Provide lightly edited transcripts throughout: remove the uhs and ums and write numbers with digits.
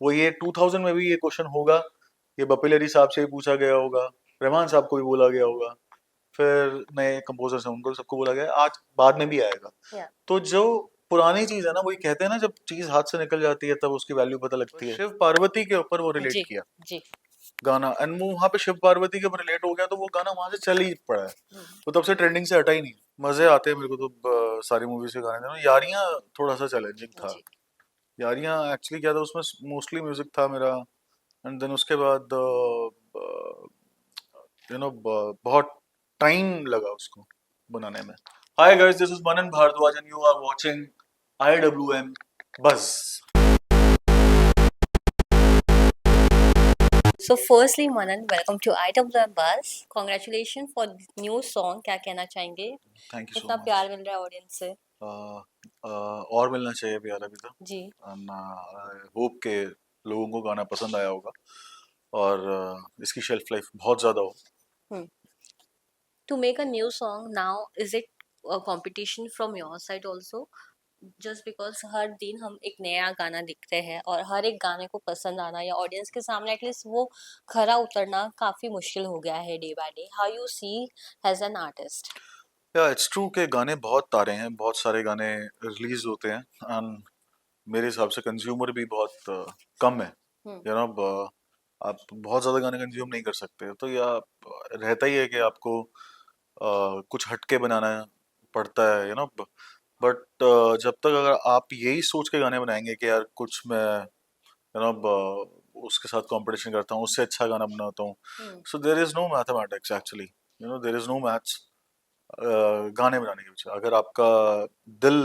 वो ये 2000 में भी ये क्वेश्चन होगा, ये बपिलरी साहब से ही पूछा गया होगा, रहमान साहब को भी बोला गया होगा, फिर नए कंपोजर्स हैं उनको सबको बोला गया, आज बाद में भी आएगा। या तो जो पुरानी चीज है ना, वही कहते हैं ना, जब चीज हाथ से निकल जाती है तब उसकी वैल्यू पता लगती है। शिव पार्वती के ऊपर वो रिलेट जी किया जी। गाना, एंड वो वहां पे शिव पार्वती के ऊपर रिलेट हो गया, तो वो गाना वहां से चल ही पड़ा है। वो तब से ट्रेंडिंग से हटा ही नहीं। मजे आते हैं मेरे को तो सारी मूवीज के गाने में। यारियां थोड़ा सा चैलेंजिंग था। जी। यारियां एक्चुअली क्या था, उसमें मोस्टली म्यूजिक था मेरा, एंड देन उसके बाद बहुत टाइम लगा उसको बनाने में। Hi guys, this is Manan Bhardwaj and you are watching IWM buzz. So firstly, Manan, welcome to IWM Buzz. Congratulations for the new song. क्या कहना चाहेंगे? थैंक यू सो इतना मच। प्यार मिल रहा है ऑडियंस से। और मिलना चाहिए प्यार अभी तो। जी। होप के लोगों को गाना पसंद आया होगा, और इसकी शेल्फ लाइफ बहुत ज़्यादा हो। Hmm. To make a new song now, is it a competition from your side also? Just because हर दिन हम एक नया गाना दिखते हैं और हर एक गाने को पसंद आना या ऑडियंस के सामने एटलीस्ट वो खरा उतरना काफी मुश्किल हो गया है day by day. How you see as an artist? या इट्स ट्रू के गाने बहुत तारे हैं, बहुत सारे गाने रिलीज होते हैं, एंड मेरे हिसाब से कंज्यूमर भी बहुत कम है। हम्म। यू नो, आप बहुत ज़्यादा गाने कंज्यूम नहीं कर सकते, तो या रहता ही है कि आपको कुछ हटके बनाना पड़ता है, बट जब तक अगर आप यही सोच के गाने बनाएंगे कि यार कुछ मैं उसके साथ कंपटीशन करता हूँ, उससे अच्छा गाना बनाता हूँ, हम्म। So there is no mathematics actually, there is no maths गाने बनाने के पीछे। अगर आपका दिल,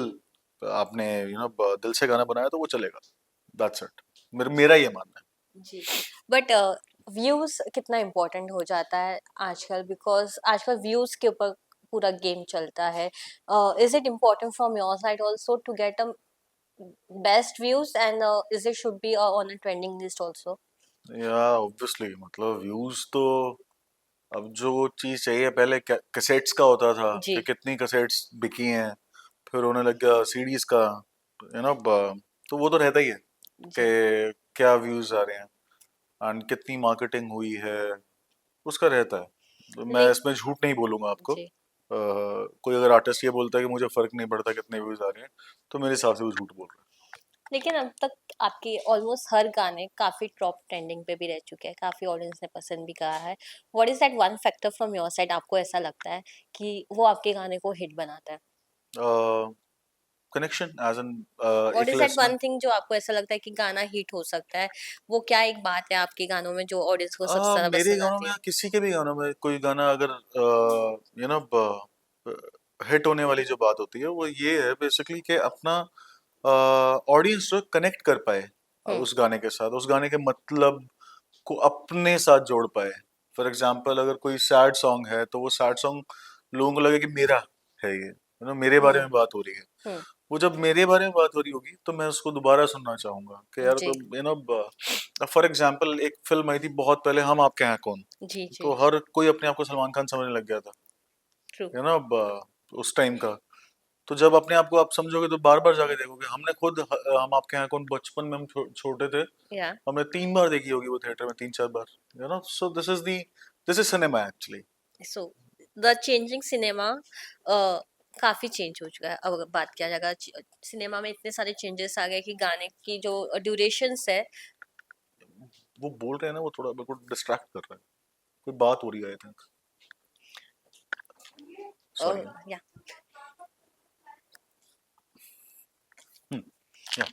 आपने दिल से गाना बनाया तो वो चलेगा। दैट्स इट, मेरा ये मानना जी। बट व्यूज कितना इम्पोर्टेंट हो जाता है आजकल, बिकॉज आजकल व्यूज के ऊपर पूरा गेम चलता है। Is it important from your side also to get a best views and is it should be on a trending list also? है। या ऑब्वियसली, मतलब व्यूज तो, अब जो चीज चाहिए, पहले कैसेट्स का होता था कि जी कितनी कैसेट्स बिकी हैं, फिर होने लग गया सीडीज का, तो वो तो रहता ही है जी। कि क्या व्यूज आ रहे हैं एंड कितनी मार्केटिंग हुई है, उसका रहता है। तो मैं लेक इसमें झूठ नहीं बोलूंगा आपको। जी। कोई अगर आर्टिस्ट ये बोलता है कि मुझे फर्क नहीं पड़ता कितने व्यूज आ रहे हैं, तो मेरे हिसाब से वो झूठ बोल रहा लेकिन अब तक आपके ऑलमोस्ट हर गाने काफी टॉप ट्रेंडिंग पे भी रह चुके हैं, काफी ऑडियंस ने पसंद भी करा है। What is that one factor from your side, आपको ऐसा लगता है कि वो आपके गाने को हिट बनाता है? है। कनेक्शन एज एन, व्हाट एक is that listener. One thing जो आपको ऐसा लगता है कि गाना हिट हो सकता है? वो क्या एक बात है आपके गानों में जो ऑडियंस को सबसे ज्यादा मेरे पसंद गानों आती में है? या किसी के भी गानों में, कोई गाना अगर यू नो हिट होने वाली जो बात होती है वो ये है बेसिकली कि अपना ऑडियंस जो कनेक्ट कर पाए हम्म। उस गाने के साथ, उस गाने के मतलब को अपने साथ जोड़ पाए। फॉर एग्जाम्पल, अगर कोई सैड सॉन्ग है तो वो सैड सॉन्ग लोगों को लगे कि मेरा है ये, मेरे बारे हम्म। में बात हो रही है। हम्म। वो जब मेरे बारे में बात हो रही होगी तो मैं उसको दोबारा सुनना चाहूंगा कि यार, जी तो फॉर एग्जाम्पल एक फिल्म आई थी बहुत पहले, हम आपके हैं कौन, जी जी। तो हर कोई अपने आप को सलमान खान समझने लग गया था, ट्रू। उस टाइम का। तो जब अपने आप को आप समझोगे तो बार बार जाके देखोगे। हमने खुद हम आपके यहाँ कौन बचपन में हम छोटे थे, या हमने 3 बार देखी होगी वो थिएटर में, 3 4 बार। So this is cinema actually. So the changing cinema काफी चेंज हो चुका है। अब अगर बात किया जाएगा सिनेमा में इतने सारे चेंजेस आ गए कि गाने की जो ड्यूरेशंस है। वो बोल रहे हैं ना, वो थोड़ा मेरे को डिस्ट्रैक्ट कर रहा है, कोई बात हो रही है आई थिंक। सॉरी। या या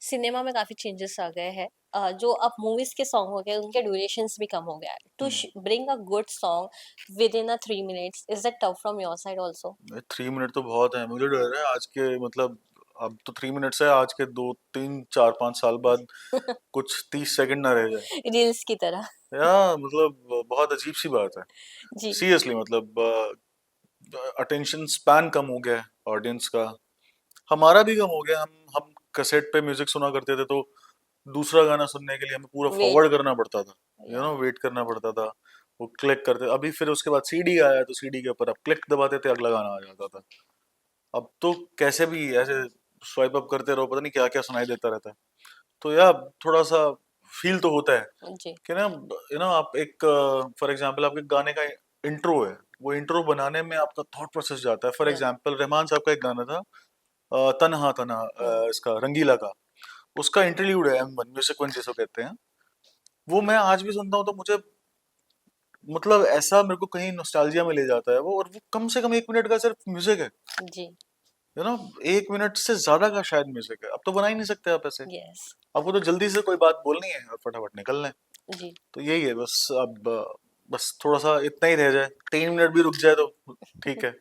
सिनेमा में काफी चेंजेस आ गए हैं। जो अब मूवीज के सॉन्ग हो गए उनके ड्यूरेशंस भी कम हो गया है। To bring a good song within a 3 minutes, is that tough from your side also? 3 minute तो बहुत है, मुझे डर है आज के, मतलब अब तो 3 मिनट से आज के 2 3 4 5 साल बाद कुछ 30 सेकंड ना रह जाए। रील्स की तरह। या मतलब बहुत अजीब सी बात है। जी सीरियसली, मतलब अटेंशन स्पैन कम हो गया है ऑडियंस का, हमारा भी कम हो गया। हम कैसेट पे म्यूजिक सुना करते थे, तो दूसरा गाना सुनने के लिए हमें पूरा वेट। फॉरवर्ड करना पड़ता था, या वेट करना पड़ता था। वो क्लिक करते, अभी फिर उसके बाद सीडी आया तो सीडी के ऊपर आप क्लिक दबाते थे, अगला गाना आ जाता था। अब तो कैसे भी ऐसे स्वाइप अप करते रहो, पता नहीं क्या क्या सुनाई देता रहता है। तो यार थोड़ा सा फील तो होता है जी। कि ना, आप एक, फॉर एग्जांपल आपके गाने का इंट्रो है, वो इंट्रो बनाने में आपका थॉट प्रोसेस जाता है। फॉर या। एग्जांपल रहमान साहब का एक गाना था, तन्हा तन्हा, हम्म। इसका रंगीला का, उसका इंटरल्यूड है M1 म्यूजिक वन जिसको कहते हैं। वो मैं आज भी सुनता हूँ तो मुझे, मतलब ऐसा मेरे को कहीं नॉस्टैल्जिया में ले जाता है वो, और वो कम से कम 1 मिनट का सिर्फ म्यूजिक है। जी। 1 मिनट से ज्यादा का शायद म्यूजिक है, अब तो बना ही नहीं सकते आप ऐसे। यस। आपको तो जल्दी से कोई बात बोलनी है और फटाफट निकलना है। जी। तो यही है बस। अब बस थोड़ा सा इतना ही रह जाए, 3 मिनट भी रुक जाए तो ठीक है।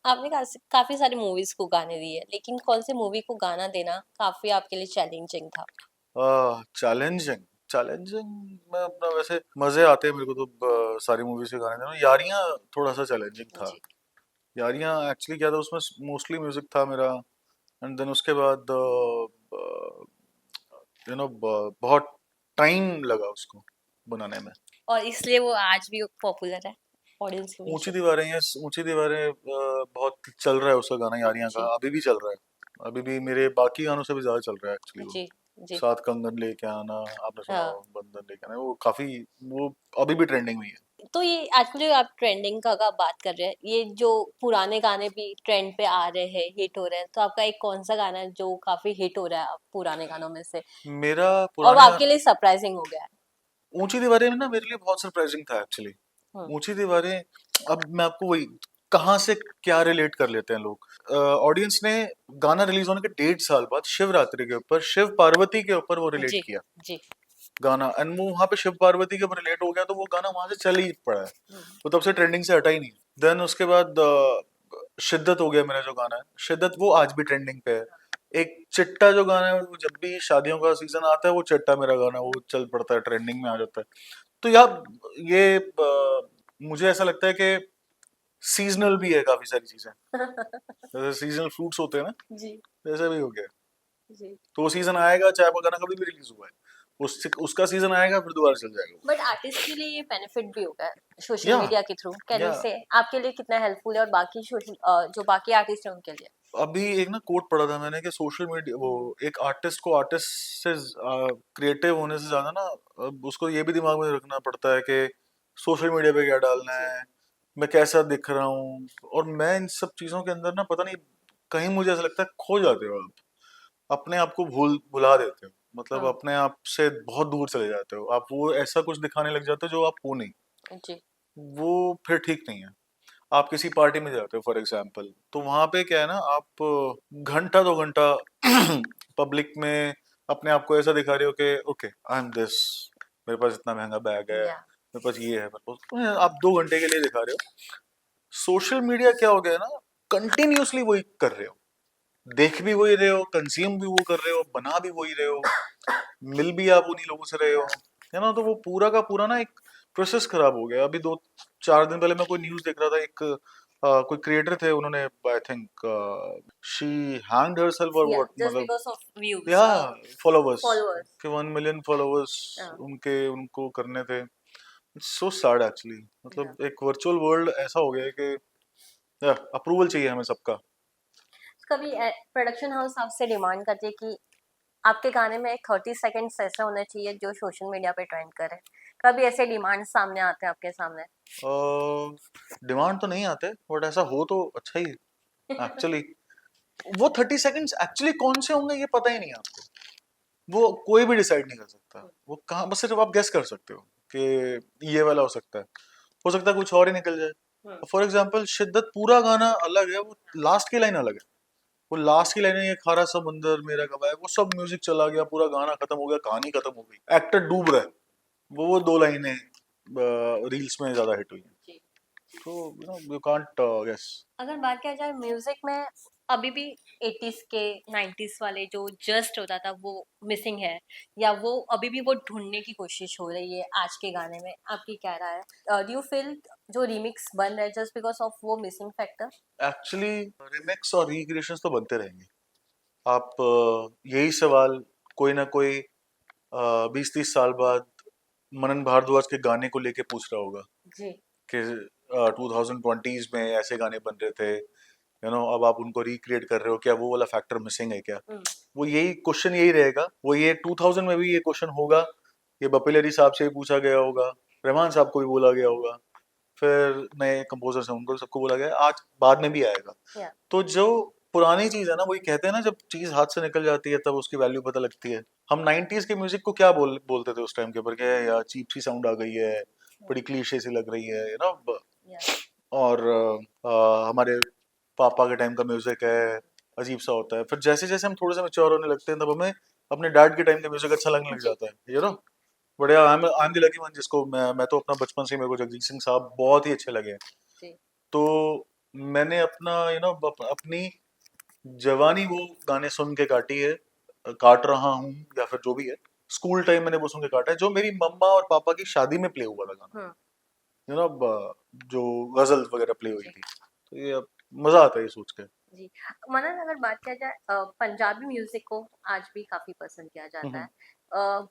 आपने काफी सारी मूवीज को गाने दिए, लेकिन कौन सी मूवी को गाना देना काफी आपके लिए चैलेंजिंग था? चैलेंजिंग, चैलेंजिंग, मैं अपना वैसे मजे आते हैं मेरे को तो सारी मूवीज के गाने देना। यारियां थोड़ा सा चैलेंजिंग था। जी। यारियां एक्चुअली क्या था, उसमें मोस्टली म्यूजिक था मेरा, एंड देन उसके बाद बहुत टाइम लगा उसको बनाने में। और इसलिए वो आज भी पॉपुलर है ऑडियंस के बीच ऊंची में। दीवारें, ये ऊंची दीवारें बहुत चल रहा है उसका गाना, यारियां का जी। अभी भी चल रहा है। अभी भी मेरे बाकी गानों से भी ज्यादा चल रहा है एक्चुअली वो। जी। जी। सात कंगन लेके आना, आपने सुना हो, हाँ। बंधन लेके आना, वो काफी, वो अभी भी ट्रेंडिंग में ही है। तो ये आजकल जो आप ट्रेंडिंग का अगर बात कर रहे हैं, ये जो पुराने गाने भी ट्रेंड पे आ रहे हैं, हिट हो रहे हैं, तो आपका एक कौन सा गाना है जो काफी हिट हो रहा है पुराने गानों में से, मेरा और वो पुराने आपके लिए सरप्राइजिंग हो गया है? ऊंची दीवारें में ना मेरे लिए बहुत सरप्राइजिंग था एक्चुअली। हम्म। ऊंची दीवारें, अब मैं आपको वही, कहाँ से क्या रिलेट कर लेते हैं लोग। ऑडियंस ने गाना रिलीज होने के 1.5 साल बाद शिवरात्रि के ऊपर, शिव पार्वती के ऊपर वो रिलेट जी। किया जी। गाना, एंड वो वहां पे शिव पार्वती के ऊपर रिलेट हो गया, तो वो गाना वहां से चल ही पड़ा है। हम्म। वो तब से ट्रेंडिंग से हटा ही नहीं। देन उसके बाद शिद्दत हो गया मेरा जो गाना है, शिद्दत, वो आज भी ट्रेंडिंग पे है। एक चिट्टा जो गाना है, वो जब भी शादियों का सीजन आता है, वो चिट्टा मेरा गाना वो चल पड़ता है, ट्रेंडिंग में आ जाता है। तो यार ये मुझे ऐसा लगता है कि सीजनल भी है काफी सारी चीजें, जैसे सीजनल फ्रूट्स होते हैं ना, जी। वैसे भी हो गया। जी। तो वो सीजन आएगा चाहे वो गाना कभी भी रिलीज हुआ है, उसका सीजन आएगा फिर दोबारा चल जाएगा वो। बट आर्टिस्ट के लिए ये बेनिफिट भी होगा सोशल या मीडिया के थ्रू, कैन या यू से आपके लिए कितना हेल्पफुल है, और बाकी सोशल जो बाकी आर्टिस्ट हैं उनके लिए? अभी एक ना कोट पढ़ा था मैंने कि सोशल मीडिया, वो एक आर्टिस्ट को आर्टिस्ट से क्रिएटिव होने से ज्यादा ना, अब उसको ये भी दिमाग में रखना पड़ता है कि सोशल मीडिया पे क्या डालना जी। है, मैं कैसा दिख रहा हूँ। और मैं इन सब चीजों के अंदर ना, पता नहीं, कहीं मुझे ऐसा लगता है खो जाते हो आप, अपने आप को भुला देते हो, मतलब हाँ। अपने आप से बहुत दूर चले जाते हो आप, वो ऐसा कुछ दिखाने लग जाते हो जो आप हो नहीं। जी। वो फिर ठीक नहीं है। आप किसी पार्टी में जाते हो फॉर एग्जाम्पल, तो वहां पे क्या है ना, आप घंटा 2 घंटा पब्लिक में अपने आप को ऐसा दिखा रहे हो कि ओके आई एम दिस, मेरे पास इतना महंगा बैग है, या। मेरे पास ये है, मेरे पास, आप 2 घंटे के लिए दिखा रहे हो। सोशल मीडिया क्या हो गया ना, कंटिन्यूअसली वही कर रहे हो, देख भी वही रहे हो, कंज्यूम भी वो कर रहे हो, बना भी वही रहे हो, मिल भी आप उन्हीं लोगों से रहे हो, या। है ना। तो वो पूरा का पूरा ना एक प्रोसेस खराब हो गया। अभी 2-4 दिन पहले मैं कोई न्यूज देख रहा था, एक कोई क्रिएटर थे, उन्होंने I think she hanged herself और या व्हाट, जस्ट मतलब, बिकॉज ऑफ व्यूज, या फॉलोवर्स, फॉलोअर्स। के 1 मिलियन फॉलोवर्स या। उनके उनको करने थे। इट्स सो सैड एक्चुअली, या। मतलब एक वर्चुअल वर्ल्ड ऐसा हो गया है कि अप्रूवल चाहिए हमें सबका। कभी प्रोडक्शन हाउस आपसे डिमांड करती है कि आपके गाने में 30 सेकेंड्स ऐसे होने चाहिए जो सोशल मीडिया पे ट्रेंड करे? कभी ऐसे डिमांड सामने आते हैं आपके सामने? डिमांड तो नहीं आते, बट ऐसा हो तो अच्छा ही एक्चुअली। वो 30 सेकंड्स एक्चुअली कौन से होंगे ये पता ही नहीं है आपको, वो कोई भी डिसाइड नहीं कर सकता। वो कहाँ, बस सिर्फ आप गेस कर सकते हो कि ये वाला हो सकता है कुछ और ही निकल जाए। हम्म। फॉर एग्जाम्पल शिद्दत पूरा गाना अलग है, वो लास्ट की लाइन अलग है। वो लास्ट की लाइन है, ये खारा समंदर मेरा कब है, वो सब म्यूजिक चला गया, पूरा गाना खत्म हो गया, कहानी खत्म हो गई, एक्टर डूब रहा है। वो 2 लाइनें रील्स में ज्यादा हिट हुई हैं। जी। तो यू कांट गेस। अगर बात किया जाए म्यूजिक में, अभी भी 80s के 90s वाले जो जस्ट होता था वो मिसिंग है, या वो अभी भी वो ढूंढने की कोशिश हो रही है आज के गाने में? आपकी क्या राय है? डू यू फील जो रिमिक्स बन रहा है जस्ट बिकॉज ऑफ वो मिसिंग फैक्टर? एक्चुअली रिमिक्स और रिक्रिएशंस तो बनते रहेंगे। आप यही सवाल कोई ना कोई 20-30 साल बाद मनन भारद्वाज के गाने को लेके पूछ रहा होगा जी। कि 2020s में ऐसे गाने बन रहे थे, अब आप उनको रिक्रिएट कर रहे हो, क्या वो वाला फैक्टर मिसिंग है क्या? हम्म, वो यही क्वेश्चन यही रहेगा, वो ये 2000 में भी ये क्वेश्चन होगा, ये बपिलरी साहब से भी पूछा गया होगा, रहमान साहब को भी बोला गया होगा, फिर नए कंपोजर्स हैं उनको सबको बोला गया, आज बाद में भी आएगा। या तो जो पुरानी चीज है ना, वही कहते हैं ना, जब चीज हाथ से निकल जाती है तब उसकी वैल्यू पता लगती है। हम 90s के म्यूजिक को क्या बोलते थे उस टाइम के ऊपर, क्या है यार, चीप सी साउंड आ गई है, बड़ी क्लीशे सी लग रही है, या और हमारे पापा के टाइम का म्यूजिक है, अजीब सा होता है। फिर जैसे जैसे हम थोड़े से मैच्योर होने लगते हैं तब हमें अपने डैड के टाइम का म्यूजिक अच्छा लगने लग जी जाता है, बढ़िया। I am the lucky one, जिसको मैं तो अपना बचपन से ही, मेरे को जगजीत सिंह साहब बहुत ही अच्छे लगे हैं। जी तो मैंने अपना अपनी जवानी वो गाने सुन के काटी है, काट रहा हूँ, या फिर जो भी है, स्कूल टाइम मैंने वो सुन के काटा है, जो मेरी मम्मा और पापा की शादी में प्ले हुआ था गाना, हम्म जो गजल वगैरह प्ले हुई जी थी। तो ये अब मजा आता है ये सोच के। जी मनन, अगर बात किया जाए पंजाबी म्यूजिक को आज भी काफी पसंद किया जाता हम्म। है।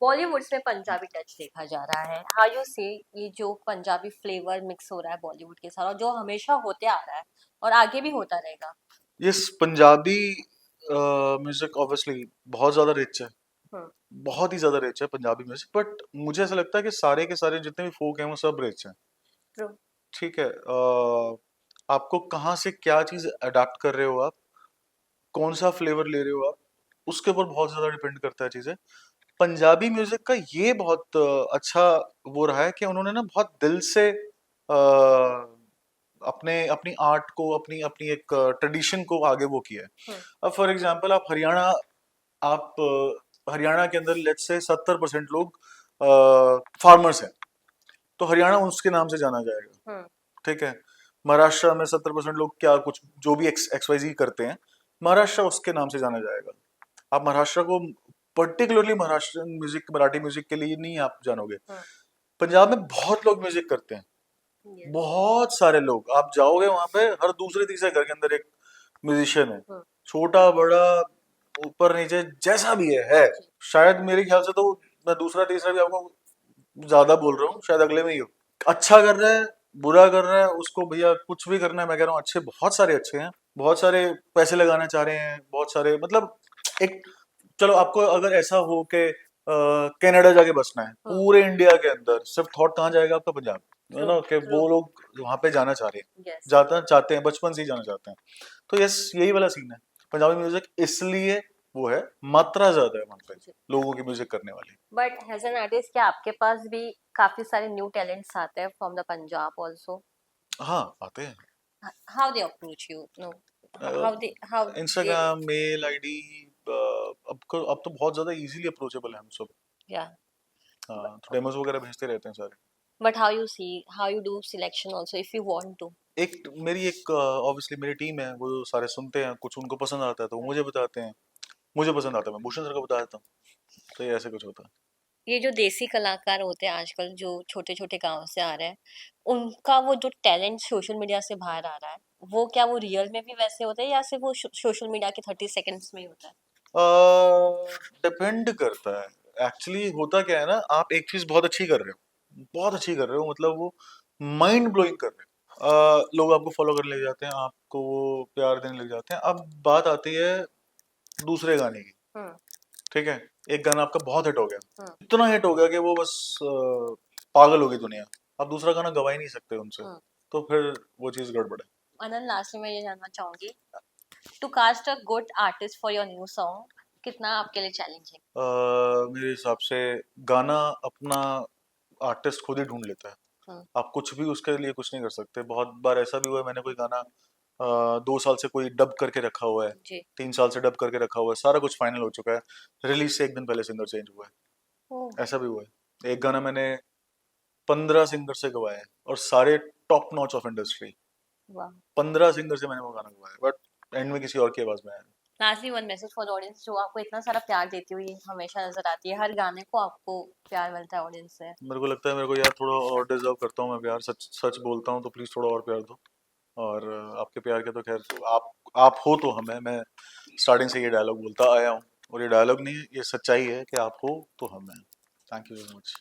बॉलीवुड में पंजाबी टच देखा जा रहा है, हाउ यू से ये जो पंजाबी फ्लेवर मिक्स हो रहा है बॉलीवुड के साथ, और जो हमेशा होते आ रहा है और आगे भी होता रहेगा। ये पंजाबी म्यूजिक ऑब्वियसली बहुत ज्यादा रिच है, हम्म बहुत ही ज्यादा रिच है पंजाबी म्यूजिक, बट मुझे ऐसा लगता है कि सारे के सारे जितने भी फोक हैं वो सब रिच हैं। ट्रू। ठीक है, आपको कहाँ से क्या चीज अडाप्ट कर रहे हो आप, कौन सा फ्लेवर ले रहे हो आप, उसके ऊपर बहुत ज्यादा डिपेंड करता है चीजें। पंजाबी म्यूजिक का ये बहुत अच्छा वो रहा है कि उन्होंने ना बहुत दिल से अपने अपनी आर्ट को, अपनी अपनी एक ट्रेडिशन को आगे वो किया है। हम्म अब फॉर एग्जांपल हरियाणा के अंदर लेट्स से 70% लोग फार्मर्स हैं, तो हरियाणा उसके नाम से जाना जाएगा। हम्म ठीक है, महाराष्ट्र में 70% लोग क्या कुछ जो भी XYZ करते हैं, महाराष्ट्र उसके नाम से जाना जाएगा। आप महाराष्ट्र को particularly Maharashtra music, Marathi music के लिए नहीं आप जानोगे। हम्म पंजाब में बहुत लोग म्यूजिक करते हैं, यस। बहुत सारे लोग, आप जाओगे वहां पे हर दूसरे तीसरे घर के अंदर एक म्यूजिशियन है, हम्म छोटा बड़ा, ऊपर नीचे जैसा भी है। जी शायद मेरे ख्याल से तो मैं दूसरा तीसरा भी आपको ज्यादा बोल रहा हूँ, शायद अगले में ही हो। अच्छा कर रहा है, बुरा कर रहा है, उसको भैया कुछ भी करना है, मैं कह रहा हूँ अच्छे, बहुत सारे अच्छे हैं, बहुत सारे पैसे लगाना चाह रहे हैं, बहुत सारे मतलब एक, चलो आपको अगर ऐसा हो कि कनाडा जाके बसना है, हम्म पूरे इंडिया के अंदर सिर्फ थॉट कहाँ जाएगा आपका, पंजाब, है ट्रू ना, कि ट्रू। वो लोग वहां पे जाना चाह रहे हैं, यस। जाना चाहते हैं, बचपन से ही जाना चाहते हैं। तो यस, यही वाला सीन है, पंजाबी म्यूजिक इसलिए वो है, मात्रा ज्यादा है वहां पे लोगों की म्यूजिक करने वाली। बट एज एन आर्टिस्ट, क्या आपके पास भी काफी सारे न्यू टैलेंट्स आते हैं फ्रॉम द पंजाब आल्सो? हाँ, आते हैं। How they approach you? No, how they Instagram, mail ID, अब तो बहुत ज्यादा इजीली अप्रोचेबल है हम सब। yeah. हाँ, तो डेमोस वगैरह भेजते रहते हैं सारे। But how you do selection also if you want to? एक ऑब्वियसली मेरी टीम है, वो सारे सुनते हैं, कुछ उनको पसंद आता है तो वो मुझे बताते हैं, मुझे पसंद आता है मैं भूषण सर को बता देता हूँ, तो ये ऐसे कुछ होता है। ये जो देसी कलाकार होते हैं आजकल, जो छोटे छोटे गांव से आ रहे हैं, उनका वो जो टैलेंट सोशल मीडिया से बाहर आ रहा है, वो क्या वो रियल में भी वैसे होता है या सिर्फ वो सोशल मीडिया के 30 सेकेंड्स में ही होता है? डिपेंड करता है, एक्चुअली होता क्या है ना, आप एक चीज बहुत अच्छी कर रहे हो, बहुत अच्छी कर रहे हो, मतलब वो माइंड ब्लोइंग कर रहे हो, लोग आपको फॉलो करने लग जाते हैं, आपको वो प्यार देने लग जाते हैं। अब बात आती है दूसरे गाने की। हम्म ठीक है, एक गाना आपका बहुत हिट हो गया, हम्म इतना हिट हो गया कि वो बस पागल हो गई दुनिया, आप दूसरा गाना गवा ही नहीं सकते उनसे, हम्म। तो फिर वो चीज गड़बड़ है। अनंत, लास्ट में मैं ये जानना चाहूंगी, to cast a good artist for your new song कितना आपके लिए चैलेंजिंग? मेरे हिसाब से गाना अपना आर्टिस्ट खुद ही ढूंढ लेता है, हम्म आप कुछ भी उसके लिए कुछ नहीं कर सकते। बहुत बार ऐसा भी हुआ है, मैंने कोई गाना 2 साल से कोई डब करके रखा हुआ है, जी। 3 साल से डब करके रखा हुआ है, सारा कुछ फाइनल हो चुका है, रिलीज से एक दिन पहले सिंगर चेंज हुआ ओ। है, ऐसा भी हुआ है। एक गाना मैंने 15 सिंगर से गवाया है, और सारे टॉप नॉच ऑफ इंडस्ट्री, वाह। 15 सिंगर से मैंने वो गाना गवाया, बट एंड में किसी और की आवाज में आया। Lastly one message for the audience जो आपको इतना सारा प्यार देती हुई हमेशा नजर आती है, हर गाने को आपको प्यार मिलता है ऑडियंस से। मेरे को लगता है मेरे को यार थोड़ा और डिजर्व करता हूँ मैं प्यार, सच सच बोलता हूँ, तो प्लीज थोड़ा और प्यार दो। और आपके प्यार के तो खैर आप हो तो हम है, मैं स्टार्टिंग से ये डायलॉग बोलता आया हूँ, और ये डायलॉग नहीं, ये सच्चाई है कि आप हो तो हम हैं। Thank you very much.